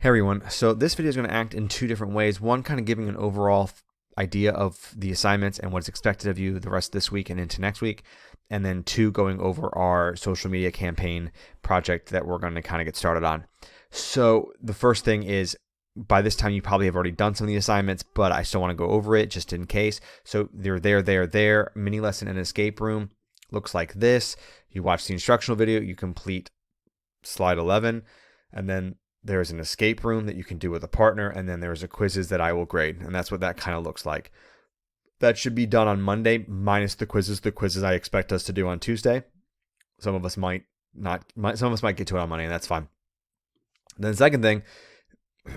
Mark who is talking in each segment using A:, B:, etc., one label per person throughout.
A: Hey everyone, so this video is going to act in two different ways. One, kind of giving an overall idea of the assignments and what's expected of you the rest of this week and into next week. And then two, going over our social media campaign project that we're going to kind of get started on. So the first thing is, by this time you probably have already done some of the assignments, but I still want to go over it just in case. So they're there. Mini lesson and escape room looks like this. You watch the instructional video, you complete slide 11, and then there's an escape room that you can do with a partner, and then there's a quizzes that I will grade, and that's what that kind of looks like. That should be done on Monday, minus the quizzes. The quizzes I expect us to do on Tuesday. Some of us might not. Some of us might get to it on Monday, and that's fine. And then the second thing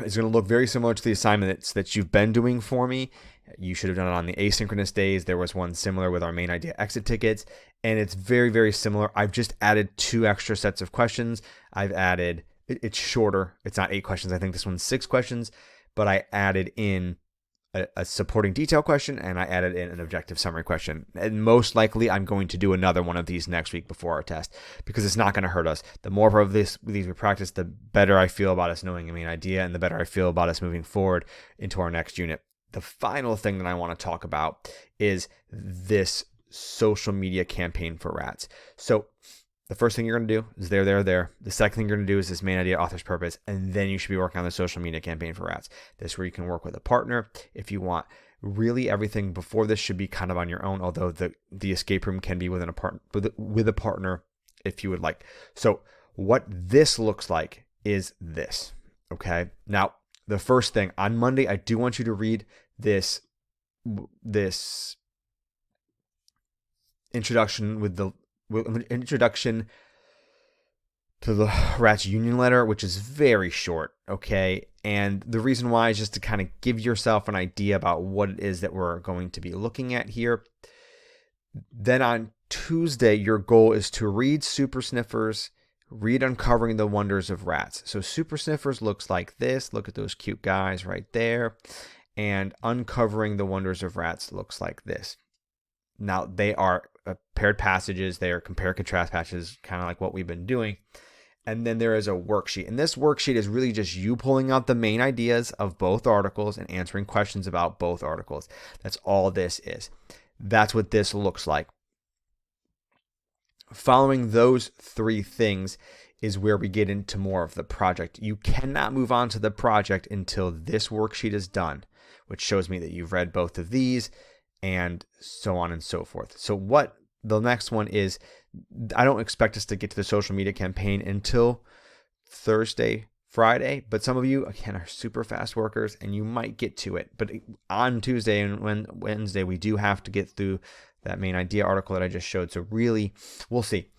A: is going to look very similar to the assignments that you've been doing for me. You should have done it on the asynchronous days. There was one similar with our main idea exit tickets, and it's very, very similar. I've just added 2 extra sets of questions. It's shorter. It's not 8 questions. I think this one's 6 questions, but I added in a supporting detail question and I added in an objective summary question. And most likely I'm going to do another one of these next week before our test because it's not going to hurt us. The more of these we practice, the better I feel about us knowing the main idea and the better I feel about us moving forward into our next unit. The final thing that I want to talk about is this social media campaign for rats. So the first thing you're going to do is there. The second thing you're going to do is this main idea, author's purpose, and then you should be working on the social media campaign for rats. This is where you can work with a partner if you want. Really, everything before this should be kind of on your own, although the escape room can be with a partner if you would like. So what this looks like is this, okay? Now, the first thing, on Monday, I do want you to read this introduction to the Rats Union letter, which is very short, okay? And the reason why is just to kind of give yourself an idea about what it is that we're going to be looking at here. Then on Tuesday, your goal is to read Super Sniffers, read Uncovering the Wonders of Rats. So Super Sniffers looks like this. Look at those cute guys right there. And Uncovering the Wonders of Rats looks like this. Now, they are paired passages. They are compare contrast passages, kind of like what we've been doing. And then there is a worksheet. And this worksheet is really just you pulling out the main ideas of both articles and answering questions about both articles. That's all this is. That's what this looks like. Following those 3 things is where we get into more of the project. You cannot move on to the project until this worksheet is done, which shows me that you've read both of these and so on and so forth. So what the next one is, I don't expect us to get to the social media campaign until Thursday, Friday, but some of you, again, are super fast workers and you might get to it. But on Tuesday and Wednesday, we do have to get through that main idea article that I just showed. So really, we'll see.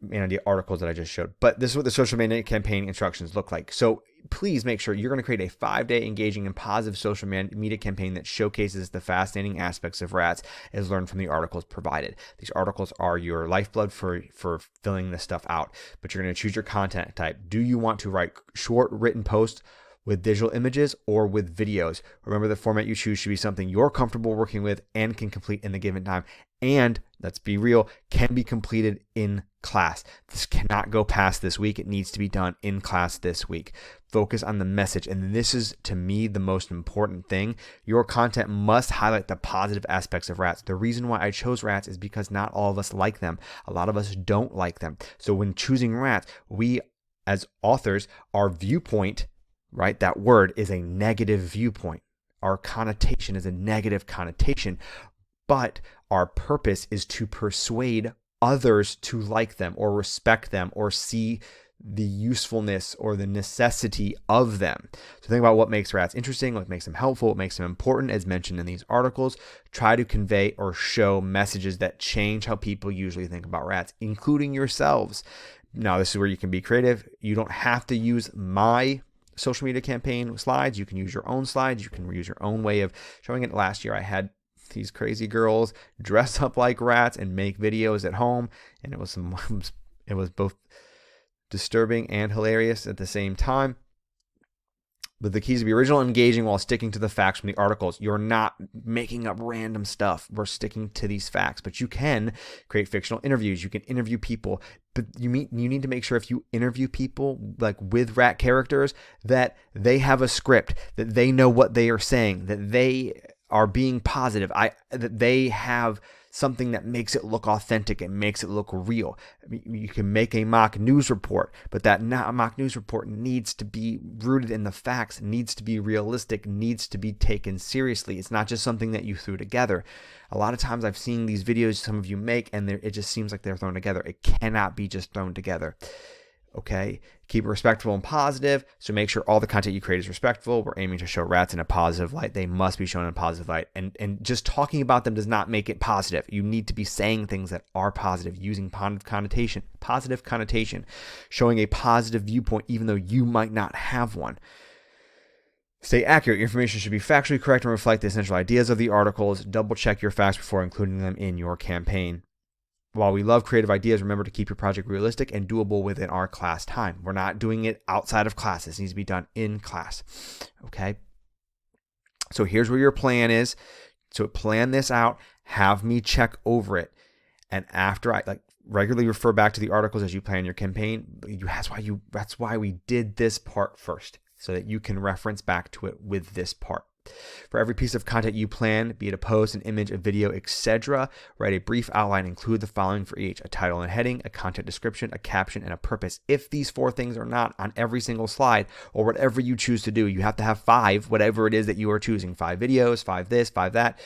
A: Main idea articles that I just showed. But this is what the social media campaign instructions look like. So please make sure you're going to create a 5-day engaging and positive social media campaign that showcases the fascinating aspects of rats as learned from the articles provided. These articles are your lifeblood for filling this stuff out, but you're going to choose your content type. Do you want to write short written posts with digital images or with videos? Remember, the format you choose should be something you're comfortable working with and can complete in the given time. And let's be real, can be completed in class. This cannot go past this week. It needs to be done in class this week. Focus on the message. And this is, to me, the most important thing. Your content must highlight the positive aspects of rats. The reason why I chose rats is because not all of us like them. A lot of us don't like them. So when choosing rats, we as authors, our viewpoint, right, that word is a negative viewpoint. Our connotation is a negative connotation. But our purpose is to persuade others to like them or respect them or see the usefulness or the necessity of them. So think about what makes rats interesting, what makes them helpful, what makes them important, as mentioned in these articles. Try to convey or show messages that change how people usually think about rats, including yourselves. Now, this is where you can be creative. You don't have to use my social media campaign slides. You can use your own slides. You can use your own way of showing it. Last year, I had these crazy girls dress up like rats and make videos at home, and it was both disturbing and hilarious at the same time. But the key is to be original and engaging while sticking to the facts from the articles. You're not making up random stuff. We're sticking to these facts. But you can create fictional interviews. You can interview people. But you need to make sure if you interview people like with rat characters that they have a script, that they know what they are saying, that they are being positive, that they have something that makes it look authentic and makes it look real. I mean, you can make a mock news report, but that mock news report needs to be rooted in the facts, needs to be realistic, needs to be taken seriously. It's not just something that you threw together. A lot of times I've seen these videos some of you make, and it just seems like they're thrown together. It cannot be just thrown together. Okay, keep it respectful and positive. So make sure all the content you create is respectful. We're aiming to show rats in a positive light. They must be shown in a positive light. And just talking about them does not make it positive. You need to be saying things that are positive, using positive connotation, showing a positive viewpoint, even though you might not have one. Stay accurate. Your information should be factually correct and reflect the essential ideas of the articles. Double check your facts before including them in your campaign. While we love creative ideas, remember to keep your project realistic and doable within our class time. We're not doing it outside of class. This needs to be done in class. Okay? So here's where your plan is. So plan this out. Have me check over it. And after I regularly refer back to the articles as you plan your campaign. That's why we did this part first, so that you can reference back to it with this part. For every piece of content you plan, be it a post, an image, a video, etc., write a brief outline. Include the following for each: a title and heading, a content description, a caption, and a purpose. If these 4 things are not on every single slide, or whatever you choose to do, you have to have 5, whatever it is that you are choosing. 5 videos, 5 this, 5 that.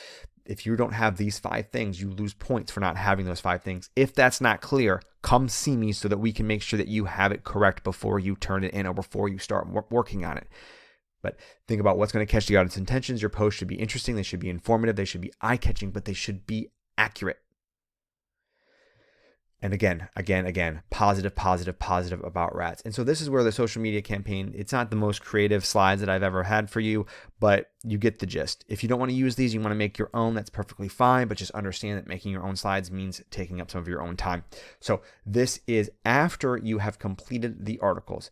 A: If you don't have these 5 things, you lose points for not having those 5 things. If that's not clear, come see me so that we can make sure that you have it correct before you turn it in or before you start working on it. But think about what's going to catch the audience's intentions. Your posts should be interesting. They should be informative. They should be eye-catching, but they should be accurate. And again, positive about rats. And so this is where the social media campaign, it's not the most creative slides that I've ever had for you, but you get the gist. If you don't want to use these, you want to make your own, that's perfectly fine, but just understand that making your own slides means taking up some of your own time. So this is after you have completed the articles.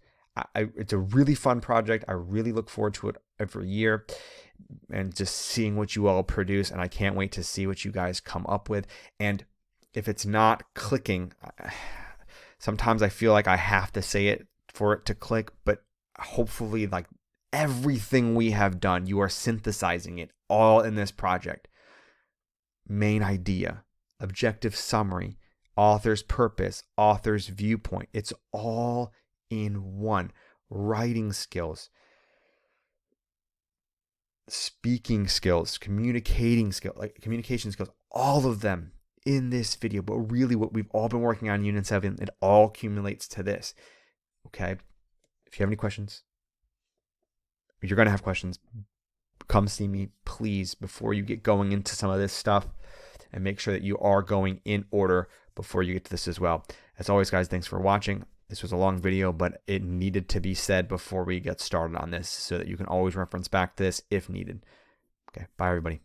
A: It's a really fun project. I really look forward to it every year and just seeing what you all produce. And I can't wait to see what you guys come up with. And if it's not clicking, sometimes I feel like I have to say it for it to click, but hopefully like everything we have done, you are synthesizing it all in this project. Main idea, objective summary, author's purpose, author's viewpoint. It's all in one. Writing skills, speaking skills, communication skills, all of them in this video. But really what we've all been working on in Unit 7, it all accumulates to this. Okay? If you have any questions, you're going to have questions, come see me, please, before you get going into some of this stuff, and make sure that you are going in order before you get to this as well. As always, guys, thanks for watching. This was a long video, but it needed to be said before we get started on this so that you can always reference back to this if needed. Okay, bye everybody.